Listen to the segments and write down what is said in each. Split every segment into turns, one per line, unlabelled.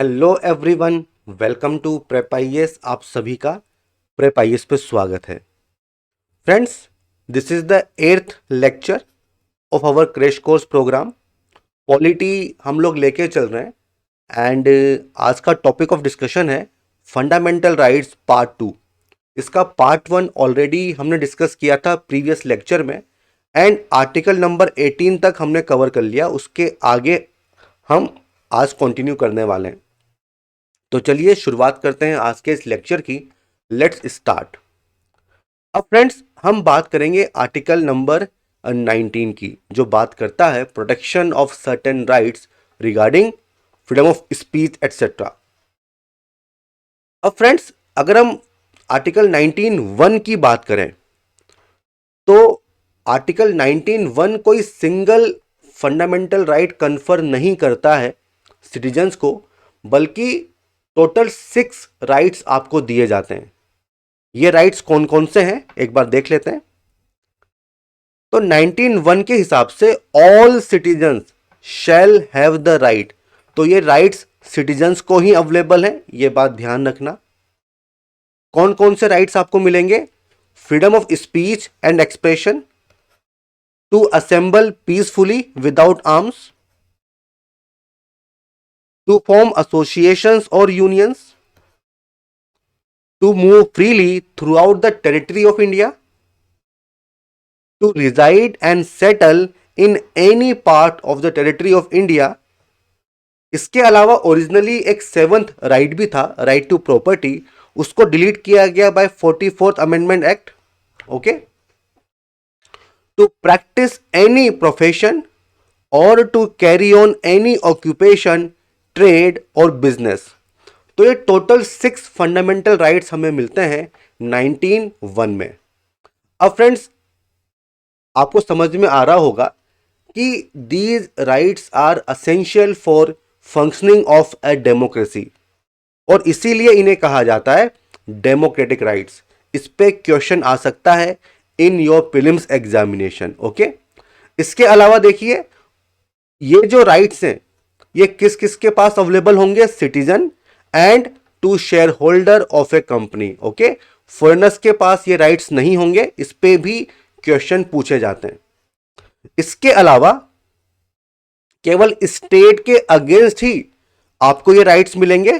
Hello everyone, welcome to prep IAS. आप सभी का प्रेप आईएएस पे स्वागत है। Friends, this is the 8th lecture of our crash course programme. Polity हम लोग लेके चल रहे हैं एंड आज का टॉपिक ऑफ डिस्कशन है फंडामेंटल राइट्स पार्ट 2। इसका पार्ट 1 ऑलरेडी हमने डिस्कस किया था प्रीवियस लेक्चर में एंड आर्टिकल नंबर 18 तक हमने कवर कर लिया। उसके आगे हम आज कंटिन्यू करने वाले हैं। तो चलिए शुरुआत करते हैं आज के इस लेक्चर की। Let's start. अब फ्रेंड्स, हम बात करेंगे आर्टिकल नंबर 19 की, जो बात करता है protection of certain rights regarding freedom of speech etcetera. अब फ्रेंड्स, अगर हम आर्टिकल 19(1) की बात करें तो आर्टिकल 19(1) कोई सिंगल फंडामेंटल राइट कन्फर नहीं करता है सिटीजन्स को, बल्कि टोटल 6 राइट्स आपको दिए जाते हैं। ये राइट्स कौन कौन से हैं एक बार देख लेते हैं। तो 19(1) के हिसाब से all citizens shall have the right, तो ये राइट्स सिटीजन्स को ही अवेलेबल हैं, ये बात ध्यान रखना। कौन कौन से राइट्स आपको मिलेंगे? Freedom of speech and expression, to assemble peacefully without arms, to form associations or unions, to move freely throughout the territory of India, to reside and settle in any part of the territory of India। इसके अलावा originally एक 7th right भी था, right to property, उसको delete किया गया by 44th amendment act. Okay, to practice any profession और to carry on any occupation, trade और बिजनेस। तो ये टोटल 6 फंडामेंटल राइट्स हमें मिलते हैं 19(1) में। अब फ्रेंड्स, आपको समझ में आ रहा होगा कि these rights are essential for functioning of a democracy, और इसीलिए इन्हें कहा जाता है डेमोक्रेटिक राइट्स। इस पे क्वेश्चन आ सकता है in your prelims examination. Okay, इसके अलावा देखिए, ये जो राइट्स हैं ये किस किस के पास अवेलेबल होंगे? Citizen and to share holder of a company. Okay, foreigners के पास ये राइट्स नहीं होंगे, इस पे भी क्वेश्चन पूछे जाते हैं। इसके अलावा केवल स्टेट के अगेंस्ट ही आपको ये राइट्स मिलेंगे,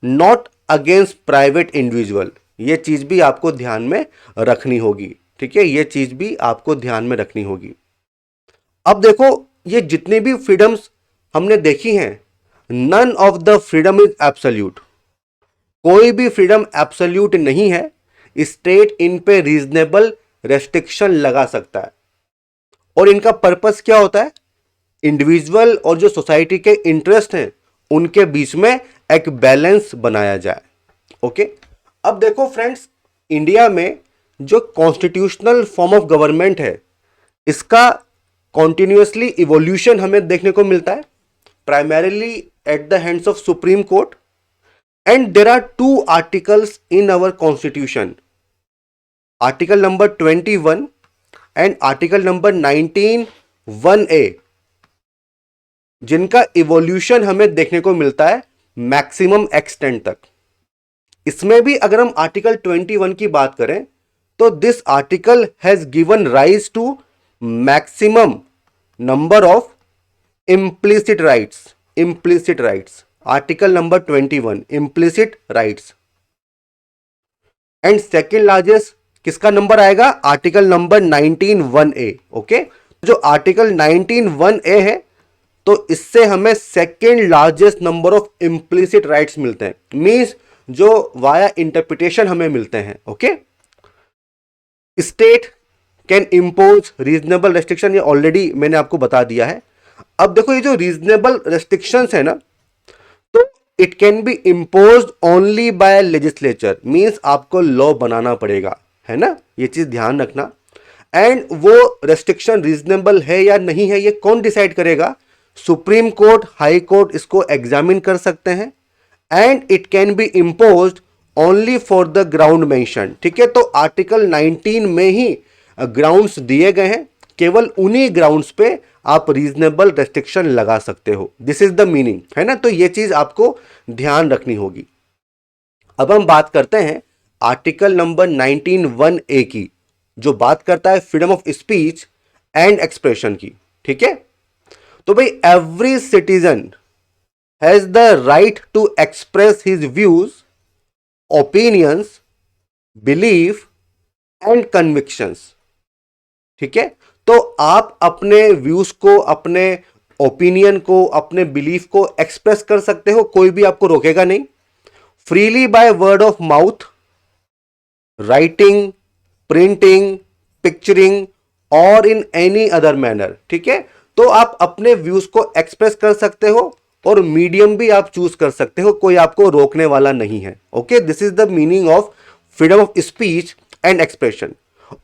नॉट अगेंस्ट प्राइवेट इंडिविजुअल। ये चीज भी आपको ध्यान में रखनी होगी। ठीक है, ये चीज भी आपको ध्यान में रखनी होगी। अब देखो, ये जितने भी फ्रीडम्स हमने देखी हैं, none of the freedom is absolute. कोई भी फ्रीडम एब्सोल्यूट नहीं है। स्टेट इन पे रीजनेबल रेस्ट्रिक्शन लगा सकता है, और इनका पर्पस क्या होता है? इंडिविजुअल और जो सोसाइटी के इंटरेस्ट हैं उनके बीच में एक बैलेंस बनाया जाए। ओके, अब देखो फ्रेंड्स, इंडिया में जो कॉन्स्टिट्यूशनल फॉर्म ऑफ गवर्नमेंट है, इसका कॉन्टिन्यूसली इवोल्यूशन हमें देखने को मिलता है, primarily at the hands of Supreme Court, and there are 2 articles in our constitution, article number 21 and article number 19(1)(a), जिनका इवोल्यूशन हमें देखने को मिलता है मैक्सिमम एक्सटेंट तक। इसमें भी अगर हम आर्टिकल 21 की बात करें तो this article has given rise to maximum number of implicit rights, article number 21 implicit rights, and second largest किसका नंबर आएगा? Article number 19(1)(a। ओके, जो आर्टिकल 19(1)(a है, तो इससे हमें second largest number of implicit rights मिलते हैं, means जो वाया इंटरप्रिटेशन हमें मिलते हैं। Okay, state can impose reasonable restriction, ये ऑलरेडी मैंने आपको बता दिया है। अब देखो, ये जो रीजनेबल रेस्ट्रिक्शंस है ना, तो it can be imposed only by legislature, means आपको लॉ बनाना पड़ेगा, है ना, ये चीज ध्यान रखना। एंड वो रेस्ट्रिक्शन रीजनेबल है या नहीं है, ये कौन डिसाइड करेगा? सुप्रीम कोर्ट, हाई कोर्ट इसको एग्जामिन कर सकते हैं। And it can be imposed only for the ground mention. ठीक है, तो आर्टिकल 19 में ही ग्राउंड्स दिए गए हैं केवल उन्हीं ग्राउंड्स पे आप रीजनेबल रेस्ट्रिक्शन लगा सकते हो। दिस इज द मीनिंग, है ना। तो ये चीज आपको ध्यान रखनी होगी। अब हम बात करते हैं आर्टिकल नंबर 19(1)(a) की, जो बात करता है freedom of speech and expression की। ठीक है, तो भाई every citizen has the right to express his views, opinions, belief and convictions. ठीक है, तो आप अपने व्यूज को, अपने ओपिनियन को, अपने बिलीफ को एक्सप्रेस कर सकते हो, कोई भी आपको रोकेगा नहीं। Freely by word of mouth, writing, printing, picturing और इन एनी अदर मैनर। ठीक है, तो आप अपने व्यूज को एक्सप्रेस कर सकते हो और मीडियम भी आप चूज कर सकते हो, कोई आपको रोकने वाला नहीं है। Okay, this is the meaning of freedom of speech and expression.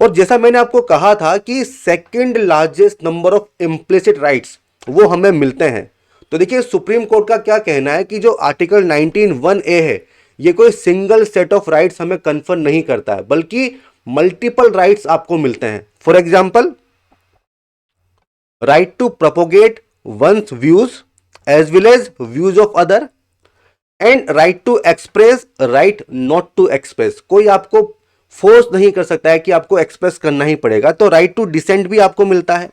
और जैसा मैंने आपको कहा था कि second largest number of implicit rights वो हमें मिलते हैं। तो देखिए सुप्रीम कोर्ट का क्या कहना है कि जो आर्टिकल 19(1)(a) है, ये कोई सिंगल सेट ऑफ राइट्स हमें कन्फर्म नहीं करता है, बल्कि मल्टीपल राइट्स आपको मिलते हैं। For example, right to propagate one's views as well as views of other, and right to express, right not to express. कोई आपको फोर्स नहीं कर सकता है कि आपको एक्सप्रेस करना ही पड़ेगा। तो राइट टू डिसेंट भी आपको मिलता है,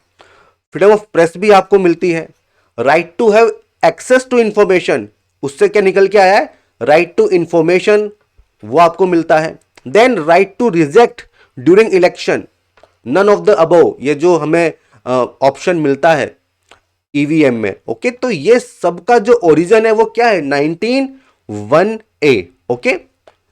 फ्रीडम ऑफ प्रेस भी आपको मिलती है, right to have access to information, उससे क्या निकल के आया है, राइट टू इंफॉर्मेशन, वो आपको मिलता है। Then right to reject during election, none of the above, ये जो हमें ऑप्शन मिलता है ईवीएम में। ओके, तो ये सबका जो ओरिजिन है वो क्या है, 19(1)(a). ओके,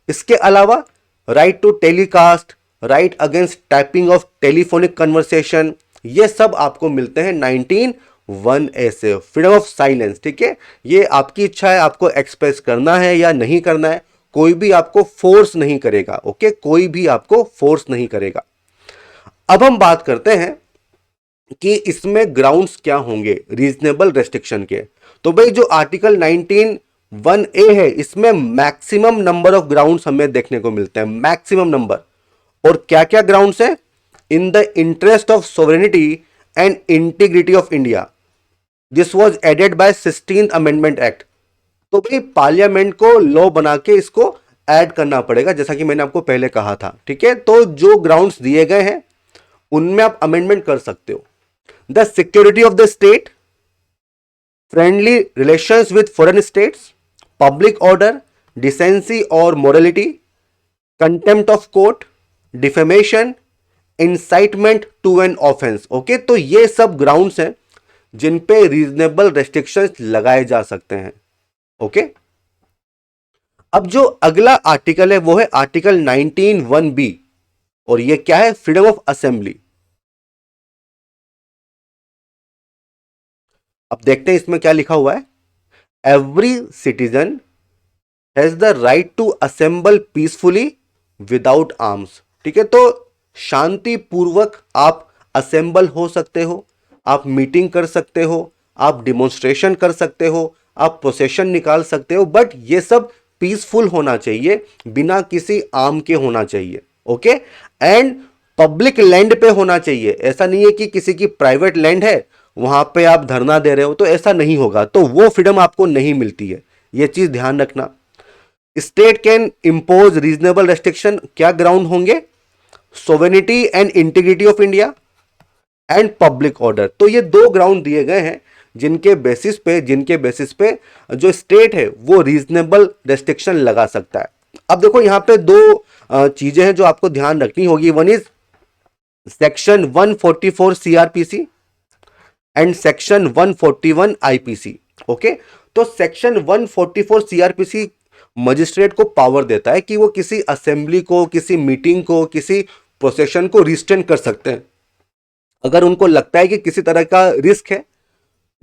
इसके अलावा right to telecast, right against typing of telephonic conversation, ये सब आपको मिलते हैं 19(1)(a) से। फ्रीडम ऑफ साइलेंस, ठीक है, ये आपकी इच्छा है, आपको एक्सप्रेस करना है या नहीं करना है, कोई भी आपको फोर्स नहीं करेगा। ओके, कोई भी आपको फोर्स नहीं करेगा। अब हम बात करते हैं कि इसमें ग्राउंड्स क्या होंगे रीजनेबल रेस्ट्रिक्शन के। तो भाई जो आर्टिकल 19(1)(a) है, इसमें मैक्सिमम नंबर ऑफ ग्राउंड्स हमें देखने को मिलते हैं, मैक्सिमम नंबर। और क्या क्या ग्राउंड्स हैं, in the interest of sovereignty and integrity of India, this was added by 16th amendment act. तो भाई पार्लियामेंट को लॉ बना के इसको ऐड करना पड़ेगा, जैसा कि मैंने आपको पहले कहा था। ठीक है, तो जो ग्राउंड्स दिए गए हैं उनमें आप अमेंडमेंट कर सकते हो। The security of the state, friendly relations with foreign states, public order, decency और morality, contempt of court, defamation, incitement to an offence. Okay, तो ये सब ग्राउंड्स हैं जिन पे रीजनेबल रेस्ट्रिक्शंस लगाए जा सकते हैं। ओके, अब जो अगला आर्टिकल है वो है आर्टिकल 19(1)(b), और ये क्या है, फ्रीडम ऑफ असेंबली। अब देखते हैं इसमें क्या लिखा हुआ है, every citizen has the right to assemble peacefully without arms. ठीक है, तो शांतिपूर्वक आप असेंबल हो सकते हो, आप मीटिंग कर सकते हो, आप डिमॉन्स्ट्रेशन कर सकते हो, आप प्रोसेशन निकाल सकते हो, बट ये सब पीसफुल होना चाहिए, बिना किसी आर्म के होना चाहिए। ओके, एंड पब्लिक लैंड पे होना चाहिए। ऐसा नहीं है कि किसी की प्राइवेट लैंड है वहां पे आप धरना दे रहे हो, तो ऐसा नहीं होगा, तो वो फ्रीडम आपको नहीं मिलती है, ये चीज ध्यान रखना। State can impose reasonable restriction, क्या ग्राउंड होंगे, sovereignty and integrity of India and public order. तो ये दो ग्राउंड दिए गए हैं जिनके बेसिस पे जो स्टेट है वो रीजनेबल रेस्ट्रिक्शन लगा सकता है। अब देखो यहाँ पे दो चीजें हैं जो आपको ध्यान रखनी होगी। One is section 144 CrPC and section 141 IPC. Okay, तो सेक्शन 144 सीआरपीसी मजिस्ट्रेट को पावर देता है कि वो किसी असेंबली को, किसी मीटिंग को, किसी प्रोसेशन को रिस्ट्रेन कर सकते हैं। अगर उनको लगता है कि किसी तरह का रिस्क है,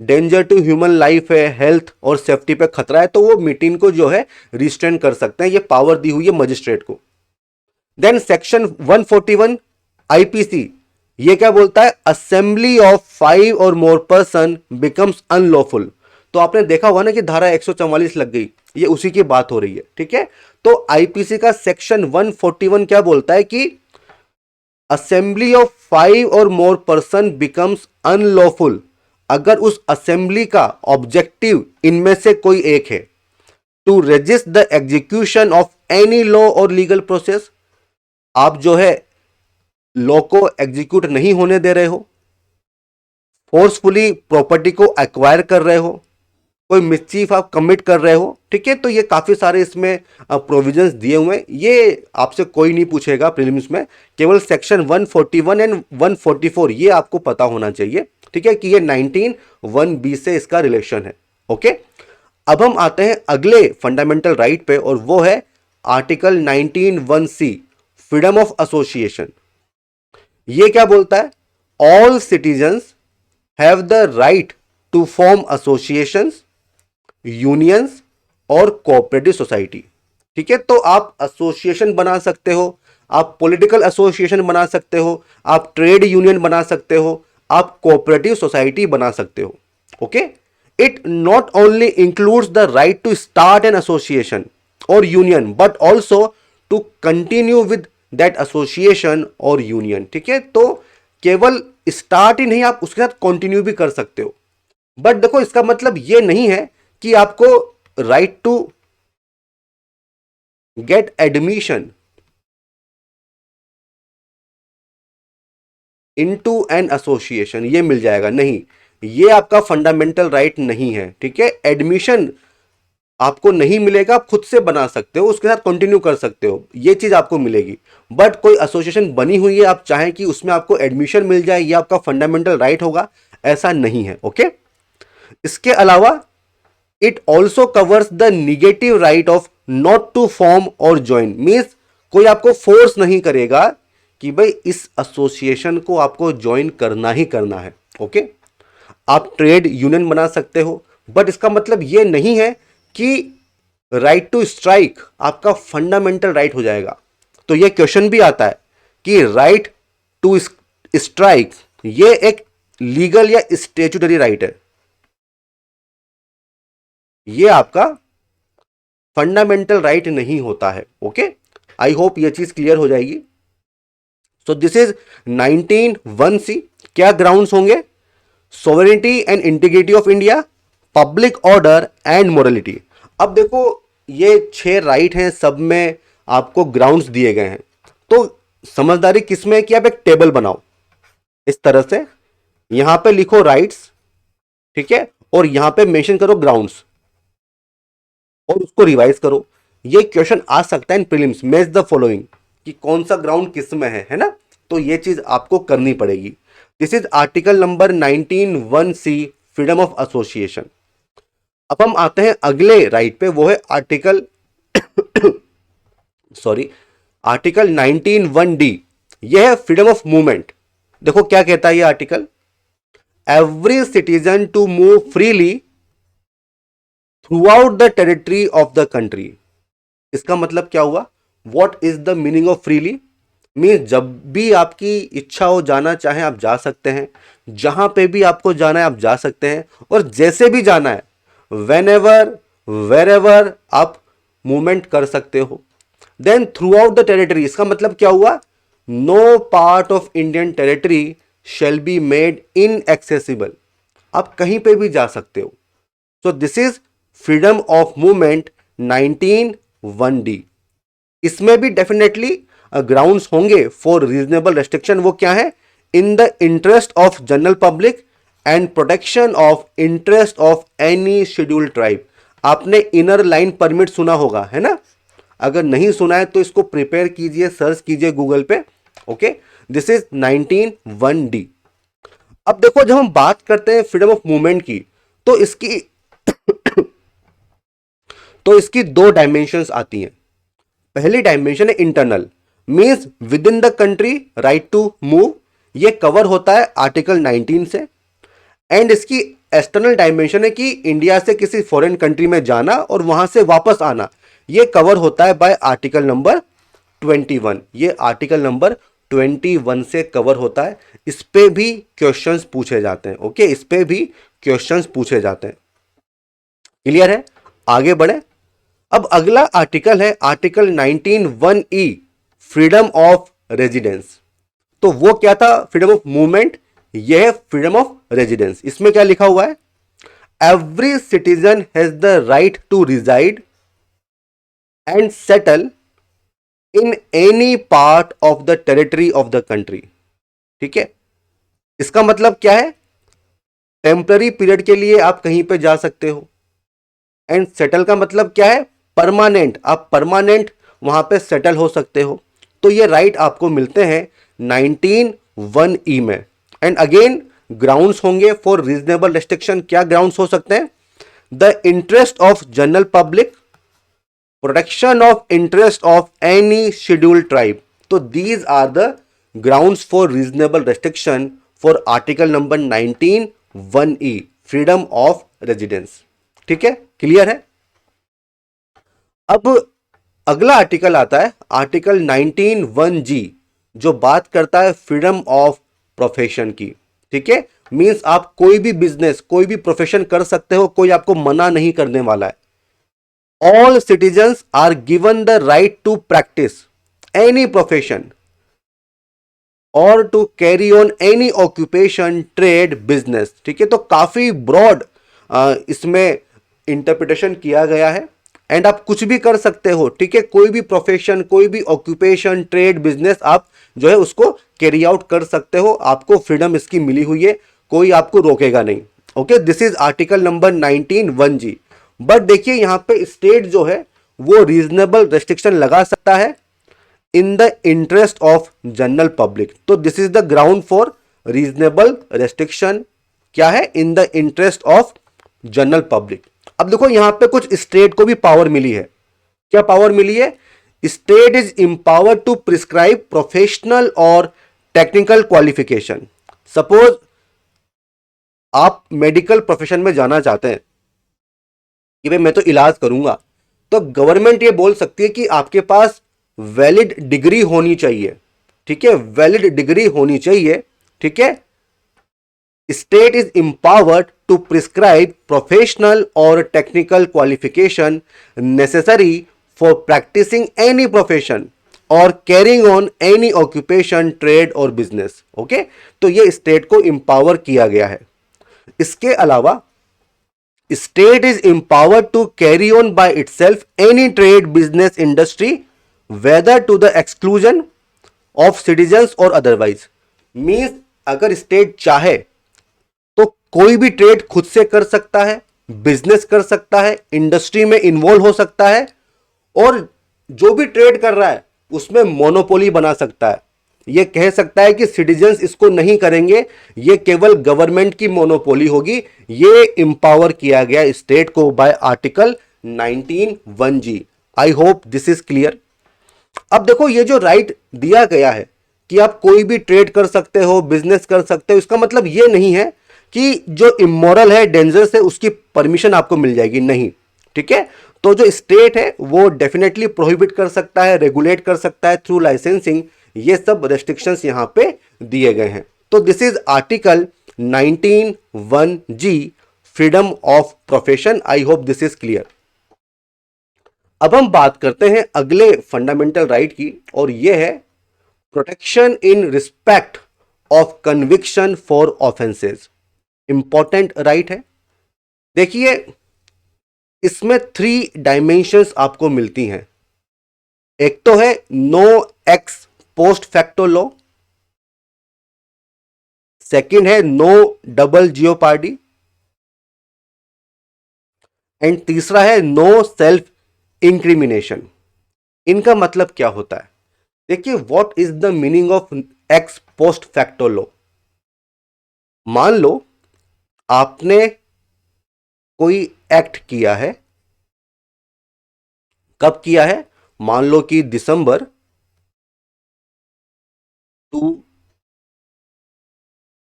डेंजर टू ह्यूमन लाइफ है, हेल्थ और सेफ्टी पे खतरा है, तो वो मीटिंग को जो है रिस्ट्रेन कर सकते हैं। ये पावर दी हुई है मजिस्ट्रेट को। देन सेक्शन 141 आईपीसी ये क्या बोलता है, असेंबली ऑफ 5 और मोर पर्सन बिकम्स अनलॉफुल। तो आपने देखा हुआ ना कि धारा 144 लग गई, ये उसी की बात हो रही है। ठीक है, तो आईपीसी का सेक्शन 141 क्या बोलता है कि असेंबली ऑफ 5 और मोर पर्सन बिकम्स अनलॉफुल अगर उस असेंबली का ऑब्जेक्टिव इनमें से कोई एक है। To resist the execution of any law और लीगल प्रोसेस, आप जो है लॉ को एग्जीक्यूट नहीं होने दे रहे हो, फोर्सफुली प्रॉपर्टी को एक्वायर कर रहे हो, कोई मिसचीफ आप कमिट कर रहे हो, ठीक है। तो ये काफी सारे इसमें प्रोविजंस दिए हुए हैं, ये आपसे कोई नहीं पूछेगा प्रीलिम्स में, केवल सेक्शन 141 एंड 144 ये आपको पता होना चाहिए, ठीक है, कि ये 19(1)(b) से इसका रिलेशन है। ओके, अब हम आते हैं अगले फंडामेंटल राइट पे और वो है article 19(1)(c) freedom of association. ये क्या बोलता है? All citizens have the right to form associations, unions और कोऑपरेटिव सोसाइटी, ठीक है। तो आप एसोसिएशन बना सकते हो, आप पॉलिटिकल एसोसिएशन बना सकते हो, आप ट्रेड यूनियन बना सकते हो, आप कोऑपरेटिव सोसाइटी बना सकते हो। Okay, it not only includes the right to start an association और union but also to continue with that association और यूनियन, ठीक है। तो केवल स्टार्ट ही नहीं, आप उसके साथ कंटिन्यू भी कर सकते हो। बट देखो, इसका मतलब यह नहीं है कि आपको right to get admission into an association ये मिल जाएगा, नहीं, ये आपका फंडामेंटल राइट नहीं है, ठीक है। एडमिशन आपको नहीं मिलेगा, आप खुद से बना सकते हो, उसके साथ कंटिन्यू कर सकते हो, ये चीज आपको मिलेगी। बट कोई एसोसिएशन बनी हुई है, आप चाहें कि उसमें आपको एडमिशन मिल जाए, ये आपका फंडामेंटल राइट होगा, ऐसा नहीं है। ओके, इसके अलावा it also covers the negative right of not to form और ज्वाइन, मीन्स कोई आपको फोर्स नहीं करेगा कि भाई इस एसोसिएशन को आपको ज्वाइन करना ही करना है। ओके, आप ट्रेड यूनियन बना सकते हो, बट इसका मतलब यह नहीं है कि राइट टू स्ट्राइक आपका फंडामेंटल राइट हो जाएगा। तो यह क्वेश्चन भी आता है कि राइट टू स्ट्राइक ये एक लीगल या स्टेचुटरी राइट है, ये आपका फंडामेंटल राइट नहीं होता है। ओके, आई होप ये चीज क्लियर हो जाएगी। सो दिस इज 19(1)(c). क्या ग्राउंड्स होंगे? Sovereignty and integrity of India, public order and morality. अब देखो, ये 6 राइट हैं, सब में आपको ग्राउंड्स दिए गए हैं। तो समझदारी किसमें है कि आप एक टेबल बनाओ इस तरह से, यहां पे लिखो राइट्स, ठीक है, और यहां पे मेंशन करो ग्राउंड्स और उसको रिवाइज करो। ये क्वेश्चन आ सकता है in prelims, match the following, कि कौन सा ग्राउंड किस में है ना। तो ये चीज आपको करनी पड़ेगी। This is article number 19(1)(c) freedom of association. अब हम आते हैं अगले राइट पे, वो है आर्टिकल सॉरी आर्टिकल 19(1)(d). यह है फ्रीडम ऑफ मूवमेंट। देखो क्या कहता है ये article, every citizen to move freely throughout the territory of the country. इसका मतलब क्या हुआ? What is the meaning of freely? Means जब भी आपकी इच्छा हो, जाना चाहे आप जा सकते हैं, जहां पे भी आपको जाना है आप जा सकते हैं, और जैसे भी जाना है, वेन एवर वेर एवर आप मूवमेंट कर सकते हो। Then throughout the territory, इसका मतलब क्या हुआ? No part of Indian territory shall be made inaccessible, आप कहीं पे भी जा सकते हो। So this is freedom of movement 19(1)(d). इसमें भी डेफिनेटली ग्राउंड्स होंगे फॉर रीजनेबल रेस्ट्रिक्शन। वो क्या है? In the interest of general public and protection of interest of any scheduled tribe. आपने इनर लाइन परमिट सुना होगा, है ना? अगर नहीं सुना है तो इसको प्रिपेयर कीजिए, सर्च कीजिए गूगल पे। Okay, this is 19(1)(d). अब देखो, जब हम बात करते हैं फ्रीडम ऑफ मूवमेंट की, तो इसकी दो डायमेंशंस आती हैं। पहली डायमेंशन है internal, means within the country right to move, ये कवर होता है आर्टिकल 19 से। एंड इसकी एक्सटर्नल डायमेंशन है कि इंडिया से किसी फॉरेन कंट्री में जाना और वहां से वापस आना, ये कवर होता है बाय आर्टिकल नंबर 21। ये आर्टिकल नंबर 21 से कवर होता है। इस पे भी क्वेश्चंस पूछे जाते हैं। ओके, इस पे भी क्वेश्चंस पूछे जाते हैं। क्लियर है? आगे बढ़े। अब अगला आर्टिकल है article 19(1)(e) freedom of residence. तो वो क्या था? Freedom of movement. यह है फ्रीडम ऑफ रेजिडेंस। इसमें क्या लिखा हुआ है? Every citizen has the right to reside and settle in any part of the territory of the country. ठीक है, इसका मतलब क्या है? टेम्पररी पीरियड के लिए आप कहीं पे जा सकते हो। एंड सेटल का मतलब क्या है? परमानेंट, आप परमानेंट वहां पे सेटल हो सकते हो। तो ये राइट आपको मिलते हैं 19(1)(e) में। एंड अगेन ग्राउंड्स होंगे फॉर रीजनेबल रेस्ट्रिक्शन। क्या ग्राउंड्स हो सकते हैं? The interest of general public, protection of interest of any scheduled tribe. तो these are the grounds for reasonable restriction for article number 19(1)(e), freedom of residence. ठीक है, clear है? अब अगला आर्टिकल आता है आर्टिकल 19(1)(g), जो बात करता है फ्रीडम ऑफ प्रोफेशन की। ठीक है, मींस आप कोई भी बिजनेस, कोई भी प्रोफेशन कर सकते हो, कोई आपको मना नहीं करने वाला है। All citizens are given the right to practice any profession और to carry on any occupation, trade, business. ठीक है, तो काफी ब्रॉड इसमें इंटरप्रिटेशन किया गया है। एंड आप कुछ भी कर सकते हो। ठीक है, कोई भी प्रोफेशन, कोई भी ऑक्यूपेशन, ट्रेड, बिजनेस आप जो है उसको कैरी आउट कर सकते हो। आपको फ्रीडम इसकी मिली हुई है, कोई आपको रोकेगा नहीं। Okay, this is article number 19(1)(g). But देखिए यहां पे स्टेट जो है वो रीजनेबल रेस्ट्रिक्शन लगा सकता है in the interest of general public. तो this is the ground for reasonable restriction. क्या है? In the interest of general public. अब देखो यहां पे कुछ स्टेट को भी पावर मिली है। क्या पावर मिली है? State is empower to prescribe professional और टेक्निकल क्वालिफिकेशन। सपोज आप मेडिकल प्रोफेशन में जाना चाहते हैं कि भाई मैं तो इलाज करूंगा, तो गवर्नमेंट ये बोल सकती है कि आपके पास वैलिड डिग्री होनी चाहिए। ठीक है, वैलिड डिग्री होनी चाहिए। ठीक है, state is empowered to prescribe professional or technical qualification necessary for practicing any profession or carrying on any occupation, trade or business. Okay, तो ये स्टेट को empower किया गया है। इसके अलावा state is empowered to carry on by itself any trade, business, industry whether to the exclusion of citizens or otherwise। Means अगर state चाहे तो कोई भी ट्रेड खुद से कर सकता है, बिजनेस कर सकता है, इंडस्ट्री में इन्वॉल्व हो सकता है, और जो भी ट्रेड कर रहा है उसमें मोनोपोली बना सकता है। यह कह सकता है कि सिटीजन्स इसको नहीं करेंगे, यह केवल गवर्नमेंट की मोनोपोली होगी। यह इंपावर किया गया स्टेट को bye article 19(1)(g). I hope this is clear. अब देखो ये जो राइट दिया गया है कि आप कोई भी ट्रेड कर सकते हो, बिजनेस कर सकते हो, इसका मतलब ये नहीं है कि जो इमोरल है, डेंजरस है, उसकी परमिशन आपको मिल जाएगी, नहीं। ठीक है, तो जो स्टेट है वो डेफिनेटली प्रोहिबिट कर सकता है, रेगुलेट कर सकता है थ्रू लाइसेंसिंग। ये सब रेस्ट्रिक्शंस यहां पे दिए गए हैं। तो this is article 19(1)(g), freedom of profession. I hope this is clear. अब हम बात करते हैं अगले फंडामेंटल राइट की, और यह है protection in respect of conviction for offences. Important right है। देखिए इसमें 3 डायमेंशंस आपको मिलती हैं। एक तो है no ex post facto law, second है नो डबल जियोपार्डी, एंड तीसरा है नो सेल्फ इंक्रिमिनेशन। इनका मतलब क्या होता है? देखिए what is the meaning of ex post facto law. मान लो आपने कोई एक्ट किया है। कब किया है? मान लो कि दिसंबर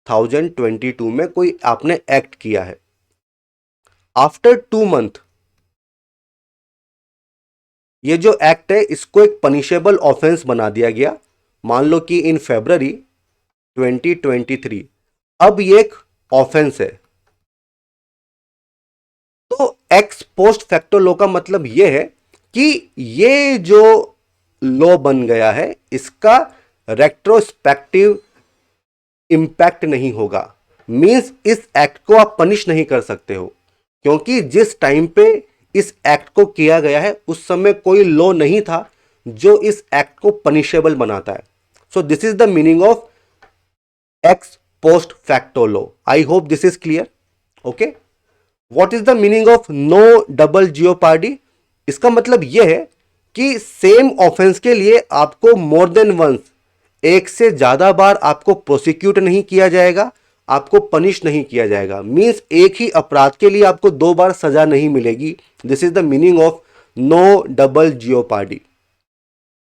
2022 में कोई आपने एक्ट किया है। आफ्टर 2 मंथ ये जो एक्ट है इसको एक पनिशेबल ऑफेंस बना दिया गया। मान लो कि इन फरवरी 2023 अब ये एक ऑफेंस है। तो एक्स पोस्ट फैक्टो लॉ का मतलब यह है कि ये जो लॉ बन गया है इसका रेट्रोस्पेक्टिव इंपैक्ट नहीं होगा। मींस इस एक्ट को आप पनिश नहीं कर सकते हो, क्योंकि जिस टाइम पे इस एक्ट को किया गया है उस समय कोई लॉ नहीं था जो इस एक्ट को पनिशेबल बनाता है। So this is the meaning of ex post facto law. I hope this is clear. Okay, what is the meaning of no double jeopardy? इसका मतलब यह है कि सेम ऑफेंस के लिए आपको मोर देन वंस, एक से ज्यादा बार आपको प्रोसिक्यूट नहीं किया जाएगा, आपको पनिश नहीं किया जाएगा। मींस एक ही अपराध के लिए आपको 2 बार सजा नहीं मिलेगी। This is the meaning of no double jeopardy.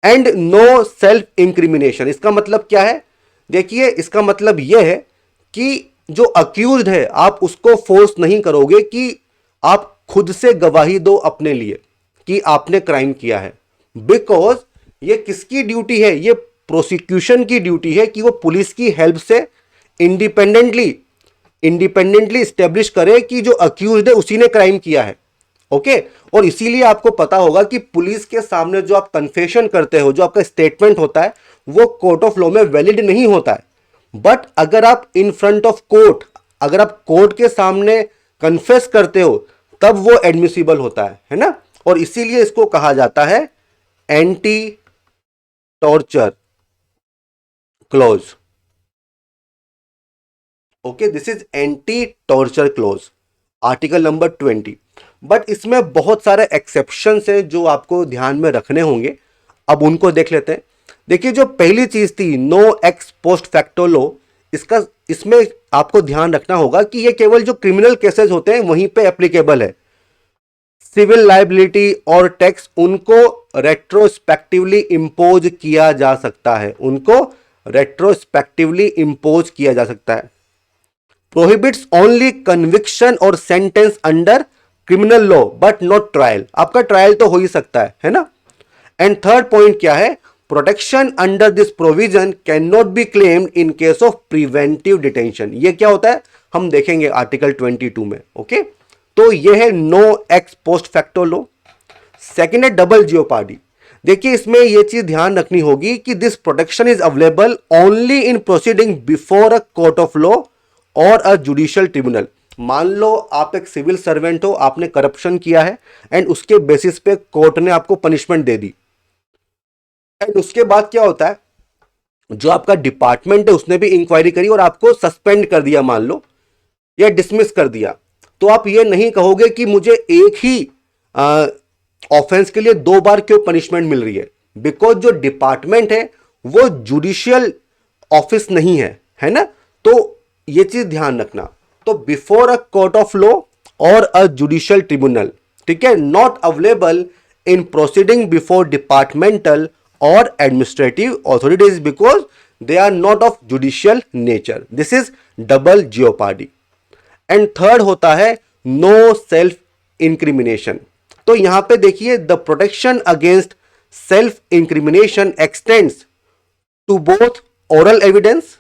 And no self incrimination, इसका मतलब क्या है? देखिए, इसका मतलब यह है कि जो अक्यूज्ड है आप उसको फोर्स नहीं करोगे कि आप खुद से गवाही दो अपने लिए कि आपने क्राइम किया है। बिकॉज ये किसकी ड्यूटी है? ये प्रोसिक्यूशन की ड्यूटी है कि वो पुलिस की हेल्प से इंडिपेंडेंटली स्टेब्लिश करे कि जो अक्यूज्ड है उसी ने क्राइम किया है। ओके, और इसीलिए आपको पता होगा कि पुलिस के सामने जो आप कन्फेशन करते हो, जो आपका स्टेटमेंट होता है, वो कोर्ट ऑफ लॉ में वैलिड नहीं होता है। बट अगर आप इन फ्रंट ऑफ कोर्ट, अगर आप कोर्ट के सामने कन्फेस करते हो, तब वो एडमिसिबल होता है ना। और इसीलिए इसको कहा जाता है anti torture clause. Okay, this is anti torture clause, article number 20। But इसमें बहुत सारे एक्सेप्शंस हैं जो आपको ध्यान में रखने होंगे। अब उनको देख लेते हैं। देखिए, जो पहली चीज थी no ex post facto law, इसमें आपको ध्यान रखना होगा कि ये केवल जो क्रिमिनल केसेस होते हैं वहीं पे एप्लीकेबल है। सिविल लाइबिलिटी और टैक्स उनको रेट्रोस्पेक्टिवली इंपोज किया जा सकता है, उनको रेट्रोस्पेक्टिवली इंपोज किया जा सकता है। प्रोहिबिट्स ओनली कन्विक्शन और sentence under criminal law but not trial. आपका ट्रायल तो हो ही सकता है ना। एंड थर्ड पॉइंट क्या है? Protection under this provision can not be claimed in case of preventive detention. ये क्या होता है हम देखेंगे आर्टिकल 22 में। ओके, तो ये है no ex post facto law. Second है डबल जियोपार्डी। देखिए, इसमें यह चीज ध्यान रखनी होगी कि this protection is available only in proceeding before a court of law और अ जुडिशियल ट्रिब्यूनल। मान लो आप एक सिविल सर्वेंट हो, आपने करप्शन किया है एंड उसके बेसिस पे कोर्ट ने आपको पनिशमेंट दे दी, एंड उसके बाद क्या होता है, जो आपका डिपार्टमेंट है उसने भी इंक्वायरी करी और आपको सस्पेंड कर दिया मान लो, या डिसमिस कर दिया। तो आप ये नहीं कहोगे कि मुझे एक ही ऑफेंस के लिए 2 बार क्यों पनिशमेंट मिल रही है। बिकॉज जो डिपार्टमेंट है वो जुडिशियल ऑफिस नहीं है ना। तो ये चीज ध्यान रखना। तो before a court of law और अ जुडिशियल ट्रिब्यूनल, ठीक है, not available in proceeding before departmental और administrative authorities because they are not of judicial nature. This is double jeopardy. And third होता है नो सेल्फ इंक्रिमिनेशन। तो यहां पे देखिए, the protection against self incrimination extends to both oral evidence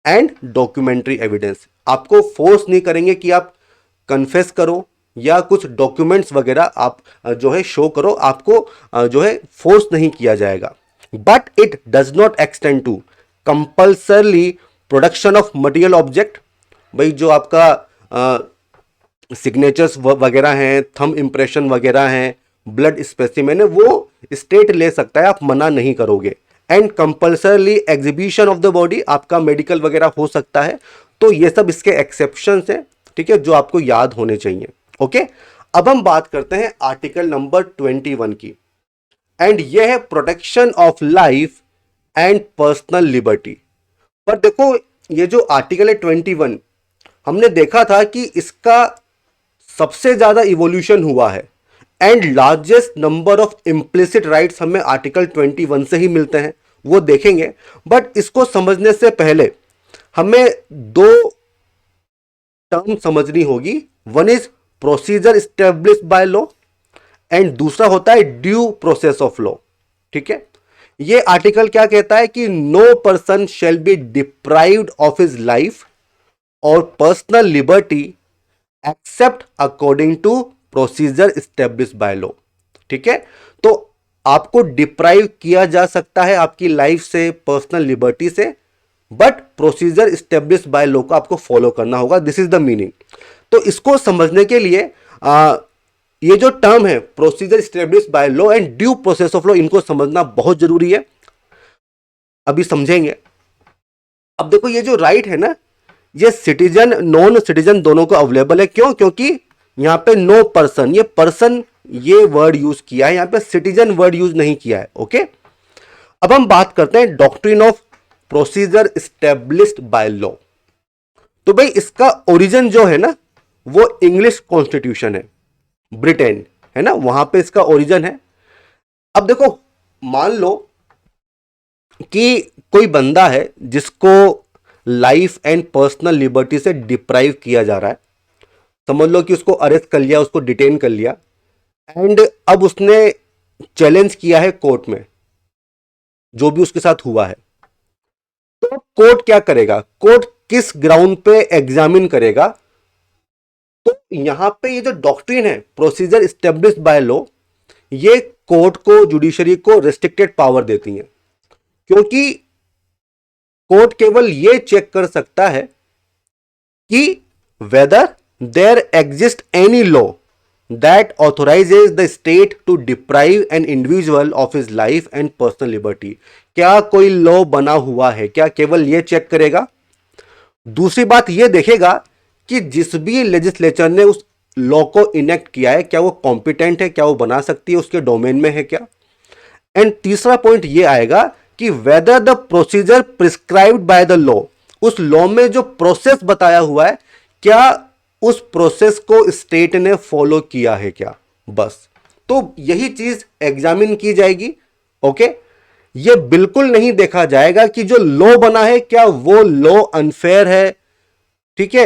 and documentary evidence. आपको force नहीं करेंगे कि आप कन्फेस करो या कुछ डॉक्यूमेंट्स वगैरह आप जो है शो करो, आपको जो है फोर्स नहीं किया जाएगा। But it does not extend to compulsorily production of material object. भाई जो आपका सिग्नेचर्स वगैरह हैं, थंब इंप्रेशन वगैरह हैं, ब्लड स्पेसिमेन है, वो स्टेट ले सकता है, आप मना नहीं करोगे। And compulsorily exhibition of the body, आपका मेडिकल वगैरह हो सकता है। तो ये सब इसके एक्सेप्शंस हैं, ठीक है, जो आपको याद होने चाहिए। ओके, अब हम बात करते हैं आर्टिकल नंबर 21 की। एंड ये है protection of life and personal liberty. पर देखो, ये जो आर्टिकल है 21, हमने देखा था कि इसका सबसे ज्यादा इवोल्यूशन हुआ है and largest number of implicit rights हमें आर्टिकल 21 से ही मिलते हैं, वो देखेंगे। बट इसको समझने से पहले हमें 2 टर्म समझनी होगी। One is procedure established by law and दूसरा होता है ड्यू प्रोसेस ऑफ लॉ। ठीक है, ये आर्टिकल क्या कहता है कि no person shall be deprived of his life और personal liberty except according to procedure established by law. ठीक है, तो आपको डिप्राइव किया जा सकता है आपकी लाइफ से, पर्सनल लिबर्टी से, but procedure establish by law को आपको फॉलो करना होगा। This is the meaning. तो इसको समझने के लिए ये जो टर्म है procedure establish by law and due process of law, इनको समझना बहुत जरूरी है। अभी समझेंगे। अब देखो ये जो राइट है ना, ये सिटीजन नॉन सिटीजन दोनों को अवेलेबल है। क्यों? क्योंकि यहां पे नो पर्सन, ये पर्सन ये वर्ड यूज किया है, यहां पे सिटीजन वर्ड यूज नहीं किया है। ओके, अब हम बात करते हैं doctrine of procedure established by law. तो भाई इसका ओरिजिन जो है ना वो इंग्लिश कॉन्स्टिट्यूशन है, ब्रिटेन है ना, वहां पे इसका ओरिजिन है। अब देखो मान लो कि कोई बंदा है जिसको लाइफ एंड पर्सनल लिबर्टी से डिप्राइव किया जा रहा है। समझ लो कि उसको अरेस्ट कर लिया, उसको डिटेन कर लिया, एंड अब उसने चैलेंज किया है कोर्ट में जो भी उसके साथ हुआ है। तो कोर्ट क्या करेगा? कोर्ट किस ग्राउंड पे एग्जामिन करेगा? तो यहां पे ये जो डॉक्ट्रिन है प्रोसीजर स्टेब्लिश्ड बाय लॉ, ये कोर्ट को, जुडिशरी को रेस्ट्रिक्टेड पावर देती है। क्योंकि कोर्ट केवल ये चेक कर सकता है कि whether there exist any law that authorizes the state to deprive an individual of his life and personal liberty। क्या कोई लॉ बना हुआ है क्या? केवल ये चेक करेगा। दूसरी बात ये देखेगा कि जिस भी लेजिस्लेचर ने उस लॉ को इनेक्ट किया है क्या वो कॉम्पिटेंट है, क्या वो बना सकती है, उसके डोमेन में है क्या। एंड तीसरा पॉइंट ये आएगा कि whether the procedure prescribed by the law, उस लॉ में जो प्रोसेस बताया हुआ है क्या उस प्रोसेस को स्टेट ने फॉलो किया है क्या, बस। तो यही चीज एग्जामिन की जाएगी। ओके, ये बिल्कुल नहीं देखा जाएगा कि जो लॉ बना है क्या वो लॉ अनफेयर है, ठीक है,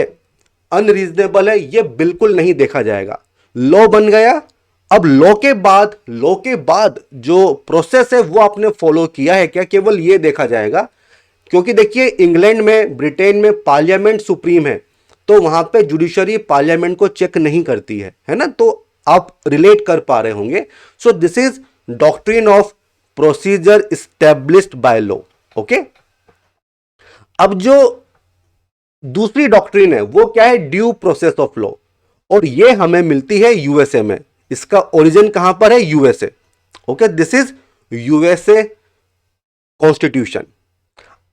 अनरीजनेबल है, ये बिल्कुल नहीं देखा जाएगा। लॉ बन गया, अब लॉ के बाद जो प्रोसेस है वो आपने फॉलो किया है क्या, केवल ये देखा जाएगा। क्योंकि देखिए इंग्लैंड में, ब्रिटेन में पार्लियामेंट सुप्रीम है, तो वहां पे जुडिशरी पार्लियामेंट को चेक नहीं करती है ना। तो आप रिलेट कर पा रहे होंगे। सो this is doctrine of procedure established by law. Okay, अब जो दूसरी डॉक्ट्रिन है वो क्या है? ड्यू प्रोसेस ऑफ लॉ, और ये हमें मिलती है यूएसए में। इसका ओरिजिन कहां पर है? USA. Okay, this is USA constitution.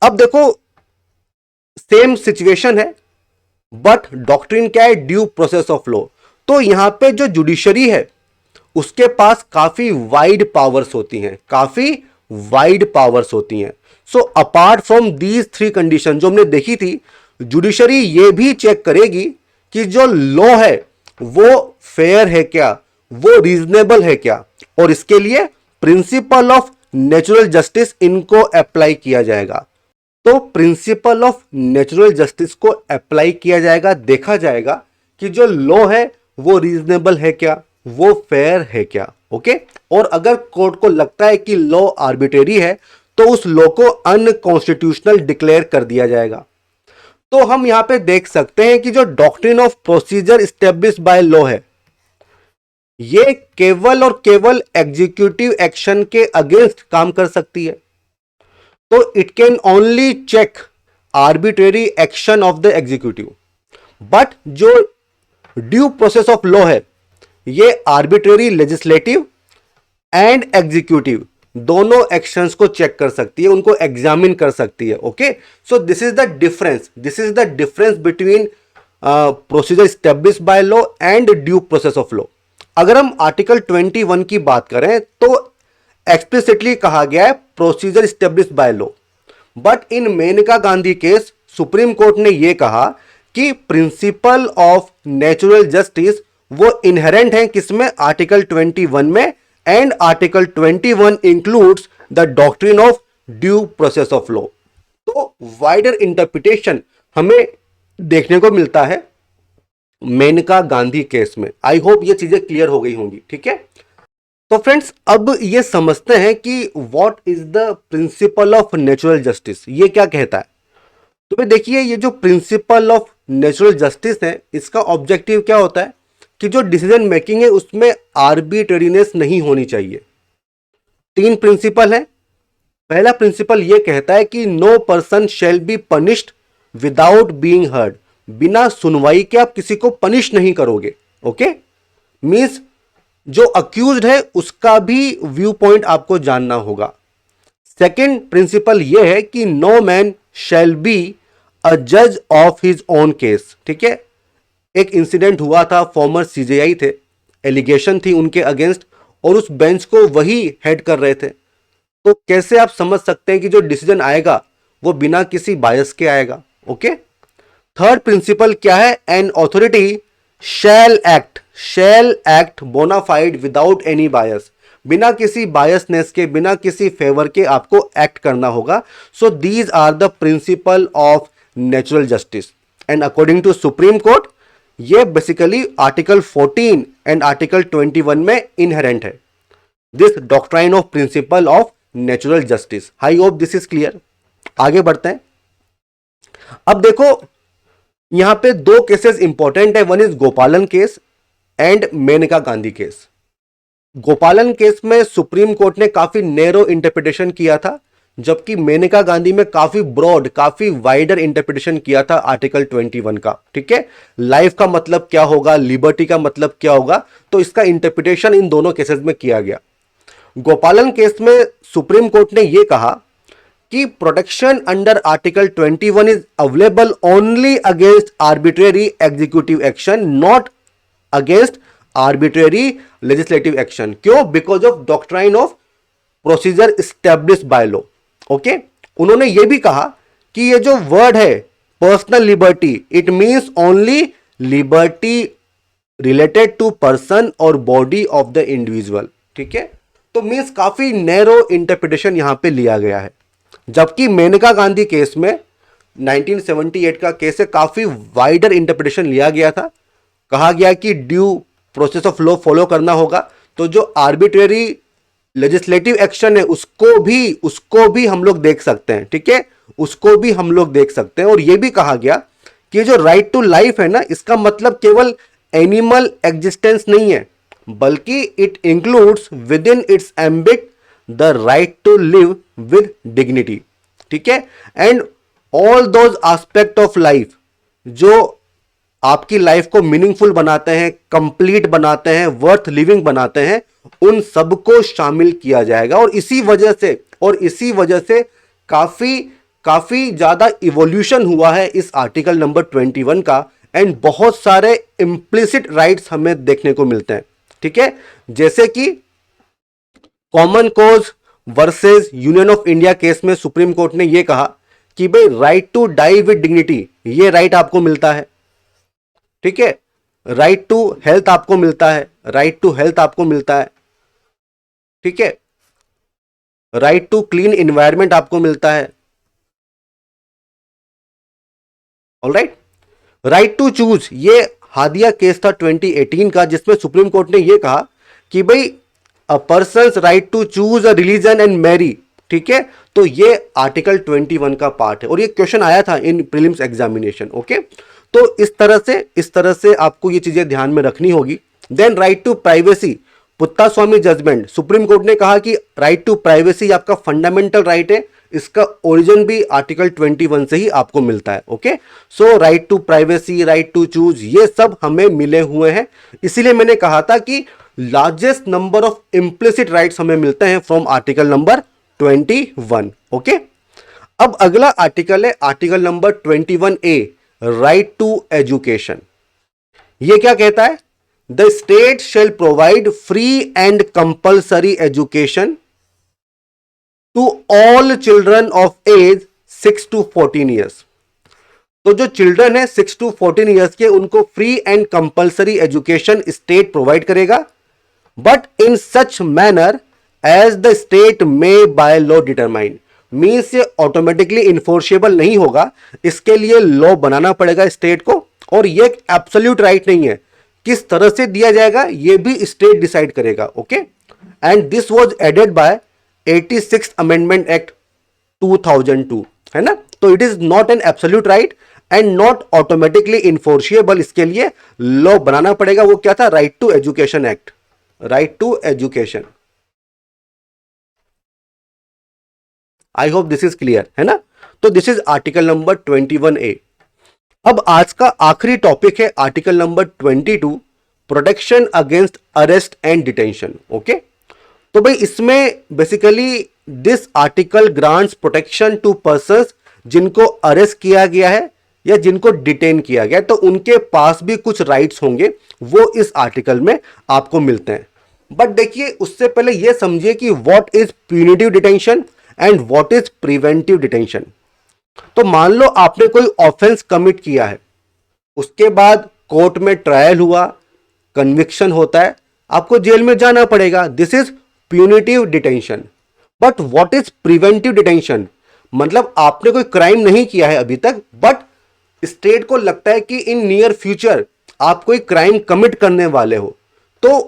अब देखो सेम सिचुएशन है, बट डॉक्ट्रिन क्या है? Due process of law. तो यहां पे जो जुडिशरी है उसके पास काफी वाइड पावर्स होती हैं, काफी वाइड पावर्स होती हैं। So apart from these three condition जो हमने देखी थी, जुडिशरी ये भी चेक करेगी कि जो लॉ है वो फेयर है क्या, वो रीजनेबल है क्या, और इसके लिए प्रिंसिपल ऑफ नेचुरल जस्टिस इनको अप्लाई किया जाएगा। तो प्रिंसिपल ऑफ नेचुरल जस्टिस को अप्लाई किया जाएगा, देखा जाएगा कि जो लॉ है वो रीजनेबल है क्या, वो फेयर है क्या। ओके, और अगर कोर्ट को लगता है कि लॉ आर्बिट्रेरी है तो उस लॉ को अनकॉन्स्टिट्यूशनल डिक्लेयर कर दिया जाएगा। तो हम यहां पे देख सकते हैं कि जो doctrine of procedure established by law है ये केवल और केवल एग्जीक्यूटिव एक्शन के अगेंस्ट काम कर सकती है। तो it can only check arbitrary action of the executive. But जो ड्यू प्रोसेस ऑफ लॉ है ये आर्बिट्रेरी लेजिस्लेटिव एंड एग्जीक्यूटिव दोनों एक्शंस को चेक कर सकती है, उनको एग्जामिन कर सकती है। Okay, so this is the difference between procedure established by law and due process of law. अगर हम आर्टिकल 21 की बात करें तो एक्सप्लिसिटली कहा गया है procedure established by law, but in Maneka Gandhi case Supreme court ने यह कहा कि प्रिंसिपल ऑफ नेचुरल जस्टिस वो इनहेरेंट है किसमें? आर्टिकल 21 में, and article 21 includes the doctrine of due process of law. तो वाइडर इंटरप्रिटेशन हमें देखने को मिलता है मेनका गांधी केस में। आई होप ये चीजें क्लियर हो गई होंगी, ठीक है। तो फ्रेंड्स अब ये समझते हैं कि what is the principle of natural justice, ये क्या कहता है। तो भाई देखिए ये जो प्रिंसिपल ऑफ नेचुरल जस्टिस है इसका ऑब्जेक्टिव क्या होता है कि जो डिसीजन मेकिंग है उसमें आर्बिट्रेरीनेस नहीं होनी चाहिए। तीन प्रिंसिपल है, पहला प्रिंसिपल ये कहता है कि no person shall be punished without being heard, बिना सुनवाई के आप किसी को पनिश नहीं करोगे। ओके, मींस जो अक्यूज्ड है उसका भी व्यू पॉइंट आपको जानना होगा। सेकंड प्रिंसिपल यह है कि no man shall be a जज ऑफ हिज ओन केस। ठीक है, एक इंसिडेंट हुआ था, फॉर्मर सीजेआई थे, एलिगेशन थी उनके अगेंस्ट और उस बेंच को वही हेड कर रहे थे। तो कैसे आप समझ सकते हैं कि जो डिसीजन आएगा वो बिना किसी बायस के आएगा। ओके, थर्ड प्रिंसिपल क्या है, an authority shall act bona fide without any bias, बिना किसी बायसनेस के, बिना किसी फेवर के आपको एक्ट करना होगा। So these are the principle of natural justice and according to Supreme Court ये बेसिकली आर्टिकल 14 एंड आर्टिकल 21 में इनहेरेंट है, this doctrine of principle of natural justice. I hope this is clear. आगे बढ़ते हैं। अब देखो यहां पे दो केसेस इंपॉर्टेंट है, one is Gopalan case and Maneka Gandhi case. Gopalan case में सुप्रीम कोर्ट ने काफी नैरो इंटरप्रिटेशन किया था, जबकि मेनका गांधी में काफी ब्रॉड, काफी वाइडर इंटरप्रिटेशन किया था आर्टिकल 21 का। ठीक है, लाइफ का मतलब क्या होगा, लिबर्टी का मतलब क्या होगा, तो इसका इंटरप्रिटेशन इन दोनों केसेस में किया गया। गोपालन केस में सुप्रीम कोर्ट ने यह कहा कि protection under article 21 is available only against arbitrary executive action, not against arbitrary legislative action. क्यों? Because of doctrine of procedure established by law. Okay, उन्होंने यह भी कहा कि ये जो वर्ड है personal liberty, it means only liberty related to person और बॉडी ऑफ द इंडिविजुअल। ठीक है, तो मींस काफी नैरो इंटरप्रिटेशन यहां पे लिया गया है। जबकि मेनका गांधी केस में 1978 का केस है, काफी वाइडर इंटरप्रिटेशन लिया गया था। कहा गया कि due process of law follow करना होगा, तो जो आर्बिट्रेरी लेजिस्लेटिव एक्शन है उसको भी हम लोग देख सकते हैं। ठीक है, उसको भी हम लोग देख सकते हैं। और यह भी कहा गया कि जो राइट टू लाइफ है ना, इसका मतलब केवल एनिमल एग्जिस्टेंस नहीं है, बल्कि it includes within its ambit the right to live with dignity. ठीक है, and all those aspect of life जो आपकी लाइफ को मीनिंगफुल बनाते हैं, कंप्लीट बनाते हैं, वर्थ लिविंग बनाते हैं, उन सबको शामिल किया जाएगा। और इसी वजह से काफी ज्यादा इवोल्यूशन हुआ है इस आर्टिकल नंबर 21 का, एंड बहुत सारे इंप्लिसिट राइट्स हमें देखने को मिलते हैं। ठीक है, जैसे कि common cause versus Union of India case में सुप्रीम कोर्ट ने यह कहा कि भाई right to die with dignity, ये राइट आपको मिलता है। ठीक है, राइट टू हेल्थ आपको मिलता है, राइट टू हेल्थ आपको मिलता है। ठीक है, राइट टू क्लीन एनवायरनमेंट आपको मिलता है। ऑलराइट, राइट टू चूज, ये हादिया केस था 2018 का, जिसमें सुप्रीम कोर्ट ने यह कहा कि भाई a person's right to choose a religion and marry. ठीक है, तो ये आर्टिकल 21 का पार्ट है और ये क्वेश्चन आया था इन प्रीलिम्स एग्जामिनेशन। ओके, तो इस तरह से आपको ये चीजें ध्यान में रखनी होगी। Then right to privacy, Puttaswamy judgement, supreme court ने कहा कि राइट टू प्राइवेसी आपका फंडामेंटल राइट है, इसका ओरिजिन भी आर्टिकल 21 से ही आपको मिलता है। Okay, so right to privacy, right to choose, ये सब हमें मिले हुए हैं। इसीलिए मैंने कहा था कि largest number of implicit rights हमें मिलते हैं फ्रॉम आर्टिकल नंबर 21। ओके, अब अगला आर्टिकल है article number 21A, right to education. ये क्या कहता है? The state shall provide free and compulsory education to all children of age 6 to 14 years. तो जो चिल्ड्रन है 6 to 14 ईयर्स के, उनको free and compulsory education state provide करेगा, but in such manner as the state may by law determine. Means ये automatically enforceable नहीं होगा, इसके लिए लॉ बनाना पड़ेगा स्टेट को, और ये एक एब्सोल्यूट राइट नहीं है। किस तरह से दिया जाएगा ये भी स्टेट डिसाइड करेगा। Okay, and this was added by 86th amendment act 2002, है ना। तो it is not an absolute right and not automatically enforceable, इसके लिए लॉ बनाना पड़ेगा। वो क्या था? Right to education act, right to education. I hope this is clear, है ना। तो this is article number 21A। अब आज का आखिरी टॉपिक है article number 22, protection against arrest and detention. Okay, तो भाई इसमें basically this article grants protection to persons जिनको अरेस्ट किया गया है या जिनको डिटेन किया गया है, तो उनके पास भी कुछ राइट्स होंगे, वो इस आर्टिकल में आपको मिलते हैं। बट देखिए उससे पहले यह समझिए कि what is punitive detention and what is preventive detention. तो मान लो आपने कोई ऑफेंस कमिट किया है, उसके बाद कोर्ट में ट्रायल हुआ, कन्विक्शन होता है, आपको जेल में जाना पड़ेगा, this is punitive detention. But what is preventive detention, मतलब आपने कोई क्राइम नहीं किया है अभी तक, बट स्टेट को लगता है कि इन नियर फ्यूचर आप कोई क्राइम कमिट करने वाले हो, तो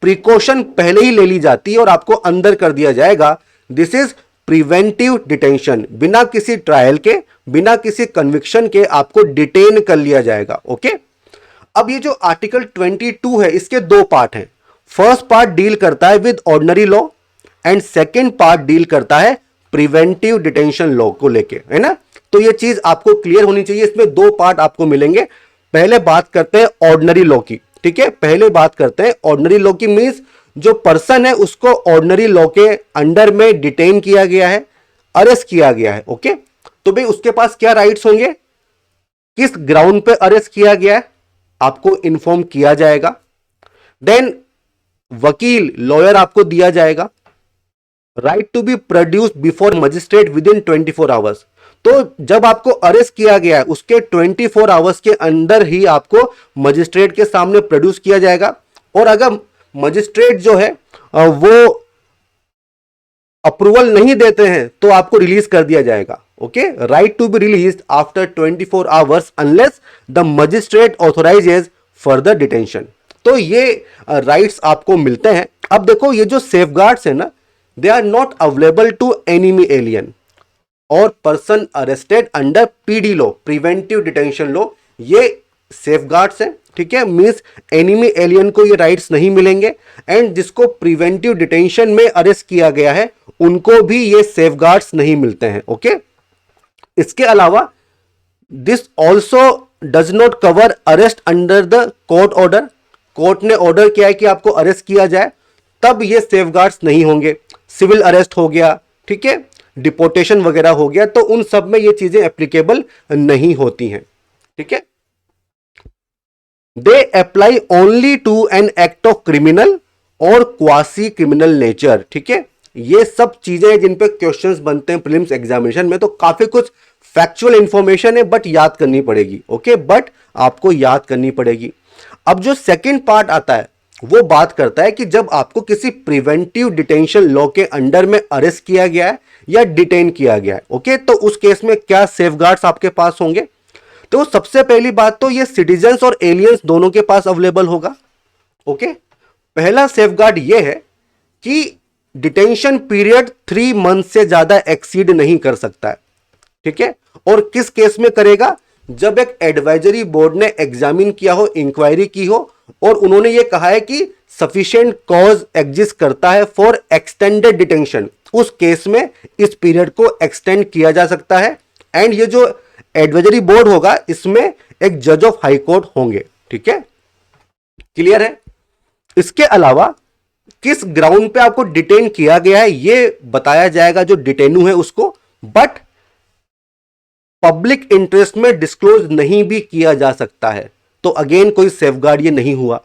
प्रिकॉशन पहले ही ले ली जाती है और आपको अंदर कर दिया जाएगा, दिस इज प्रिवेंटिव डिटेंशन। बिना किसी ट्रायल के, बिना किसी कन्विक्शन के आपको डिटेन कर लिया जाएगा। ओके, अब ये जो आर्टिकल 22 है इसके दो पार्ट हैं। फर्स्ट पार्ट डील करता है with ordinary law and second part deal करता है प्रिवेंटिव डिटेंशन लॉ को लेके, है ना। तो ये चीज आपको क्लियर होनी चाहिए, इसमें दो पार्ट आपको मिलेंगे। पहले बात करते हैं ऑर्डिनरी लॉ की, ठीक है, पहले बात करते हैं ऑर्डिनरी लॉ की। मींस जो पर्सन है उसको ऑर्डिनरी लॉ के अंडर में डिटेन किया गया है, अरेस्ट किया गया है। ओके, तो भाई उसके पास क्या राइट्स होंगे, किस ग्राउंड पे अरेस्ट किया गया है आपको इन्फॉर्म किया जाएगा। देन वकील, लॉयर आपको दिया जाएगा। Right to be produce before magistrate within 24 hours. तो जब आपको अरेस्ट किया गया है उसके 24 आवर्स के अंदर ही आपको मजिस्ट्रेट के सामने प्रोड्यूस किया जाएगा। और अगर मजिस्ट्रेट जो है वो अप्रूवल नहीं देते हैं तो आपको रिलीज कर दिया जाएगा। Okay, right to be release after 24 hours unless the magistrate authorises further detention. तो ये राइट्स आपको मिलते हैं। अब देखो ये जो सेफगार्ड्स है ना, they are not available to enemy alien और person arrested under PD law, preventive detention law. ये सेफगार्ड्स हैं, ठीक है, मींस एनिमी एलियन को ये राइट्स नहीं मिलेंगे। एंड जिसको प्रिवेंटिव डिटेंशन में अरेस्ट किया गया है उनको भी ये सेफगार्ड्स नहीं मिलते हैं। ओके, इसके अलावा this also does not cover arrest under the court order. Court ने ऑर्डर किया है कि आपको अरेस्ट किया जाए, तब ये सेफगार्ड्स नहीं होंगे। सिविल अरेस्ट हो गया, ठीक है, डिपोर्टेशन वगैरह हो गया, तो उन सब में ये चीजें एप्लीकेबल नहीं होती हैं। ठीक है, they apply only to an act of criminal और क्वासी क्रिमिनल नेचर। ठीक है, ये सब चीजें जिन पे क्वेश्चंस बनते हैं प्रीलिम्स एग्जामिनेशन में, तो काफी कुछ फैक्चुअल इंफॉर्मेशन है बट याद करनी पड़ेगी। ओके, बट आपको याद करनी पड़ेगी। अब जो सेकंड पार्ट आता है वो बात करता है कि जब आपको किसी प्रिवेंटिव डिटेंशन लॉ के अंडर में अरेस्ट किया गया है या डिटेन किया गया है, ओके, तो उस केस में क्या सेफगार्ड्स आपके पास होंगे। तो सबसे पहली बात तो ये सिटीजन्स और एलियंस दोनों के पास अवेलेबल होगा। ओके, पहला सेफगार्ड ये है कि डिटेंशन पीरियड 3 मंथ से ज्यादा एक्सीड नहीं कर सकता है। ठीक है, और किस केस में करेगा, जब एक एडवाइजरी बोर्ड ने एग्जामिन किया हो, इंक्वायरी की हो और उन्होंने ये कहा है कि सफिशिएंट कॉज एग्जिस्ट करता है फॉर एक्सटेंडेड डिटेंशन, उस केस में इस पीरियड को एक्सटेंड किया जा सकता है। एंड ये जो एडवाइजरी बोर्ड होगा इसमें एक जज ऑफ हाई कोर्ट होंगे। ठीक है, क्लियर है। इसके अलावा किस ग्राउंड पे आपको डिटेन किया गया है ये बताया जाएगा जो डिटेनू है उसको, बट पब्लिक इंटरेस्ट में डिस्क्लोज नहीं भी किया जा सकता है। तो अगेन कोई सेफगार्ड ये नहीं हुआ।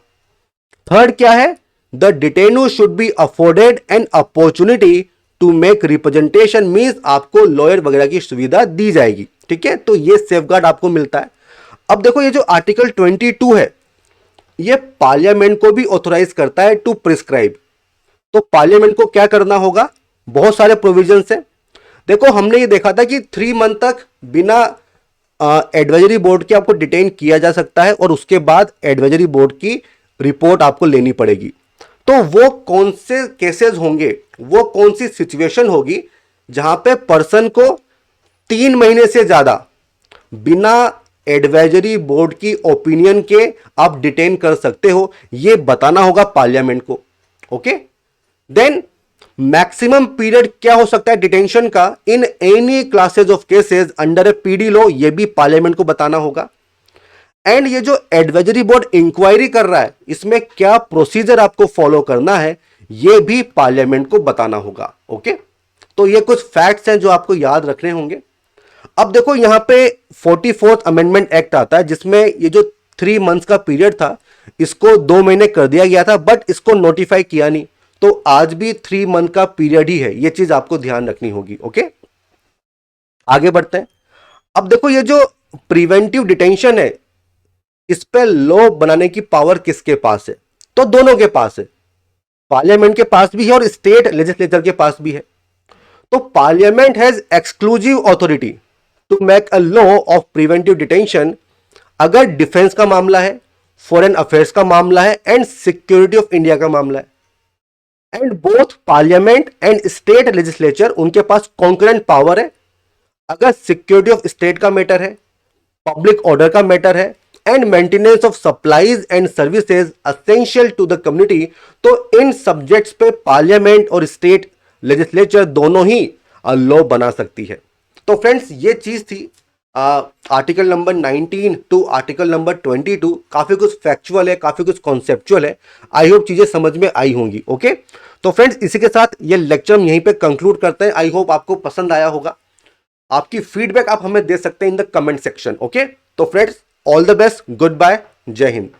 थर्ड क्या है, the detenu should be afforded an opportunity to make representation, means आपको लॉयर वगैरह की सुविधा दी जाएगी। ठीक है, तो ये सेफगार्ड आपको मिलता है। अब देखो ये जो आर्टिकल 22 है ये पार्लियामेंट को भी ऑथोराइज करता है टू प्रिस्क्राइब। तो पार्लियामेंट को क्या करना होगा, बहुत सारे प्रोविजन है। देखो हमने ये देखा था कि 3 मंथ तक बिना एडवाइजरी बोर्ड के आपको डिटेन किया जा सकता है और उसके बाद एडवाइजरी बोर्ड की रिपोर्ट आपको लेनी पड़ेगी। तो वो कौन से केसेस होंगे, वो कौन सी सिचुएशन होगी जहां पे पर्सन को 3 महीने से ज्यादा बिना एडवाइजरी बोर्ड की ओपिनियन के आप डिटेन कर सकते हो, ये बताना होगा पार्लियामेंट को। ओके, देन मैक्सिमम पीरियड क्या हो सकता है डिटेंशन का in any classes of cases under A PD law, ये भी पार्लियामेंट को बताना होगा। एंड ये जो एडवाइजरी बोर्ड इंक्वायरी कर रहा है, इसमें क्या प्रोसीजर आपको फॉलो करना है, ये भी पार्लियामेंट को बताना होगा। ओके, तो ये कुछ फैक्ट्स हैं जो आपको याद रखने होंगे। अब देखो यहां पे 44th अमेंडमेंट एक्ट आता है, जिसमें ये जो 3 मंथ्स का पीरियड था इसको 2 महीने कर दिया गया था, बट इसको नोटिफाई किया नहीं, तो आज भी 3 मंथ का पीरियड ही है। ये चीज आपको ध्यान रखनी होगी। ओके, आगे बढ़ते हैं। अब देखो ये जो प्रिवेंटिव डिटेंशन है, इस पे लॉ बनाने की पावर किसके पास है? तो दोनों के पास है, पार्लियामेंट के पास भी है और स्टेट लेजिस्लेचर के पास भी है। तो parliament has exclusive authority to make a law of preventive detention अगर डिफेंस का मामला है, फॉरेन अफेयर्स का मामला है एंड सिक्योरिटी ऑफ इंडिया का मामला है। And both parliament and state legislature, उनके पास कॉन्करेंट पावर है अगर सिक्योरिटी ऑफ स्टेट का मैटर है, पब्लिक ऑर्डर का मैटर है and maintenance of supplies and services essential to the community. तो इन सब्जेक्ट्स पे पार्लियामेंट और स्टेट लेजिस्लेचर दोनों ही लॉ बना सकती है। तो फ्रेंड्स ये चीज थी article number 19 to article number 22। काफी कुछ फैक्चुअल है, काफी कुछ कॉन्सेप्चुअल है। आई होप चीजें समझ में आई होंगी। ओके, तो फ्रेंड्स इसी के साथ ये लेक्चर हम यहीं पे कंक्लूड करते हैं। आई होप आपको पसंद आया होगा। आपकी फीडबैक आप हमें दे सकते हैं in the comment section. Okay, तो friends all the best, goodbye, जय हिंद।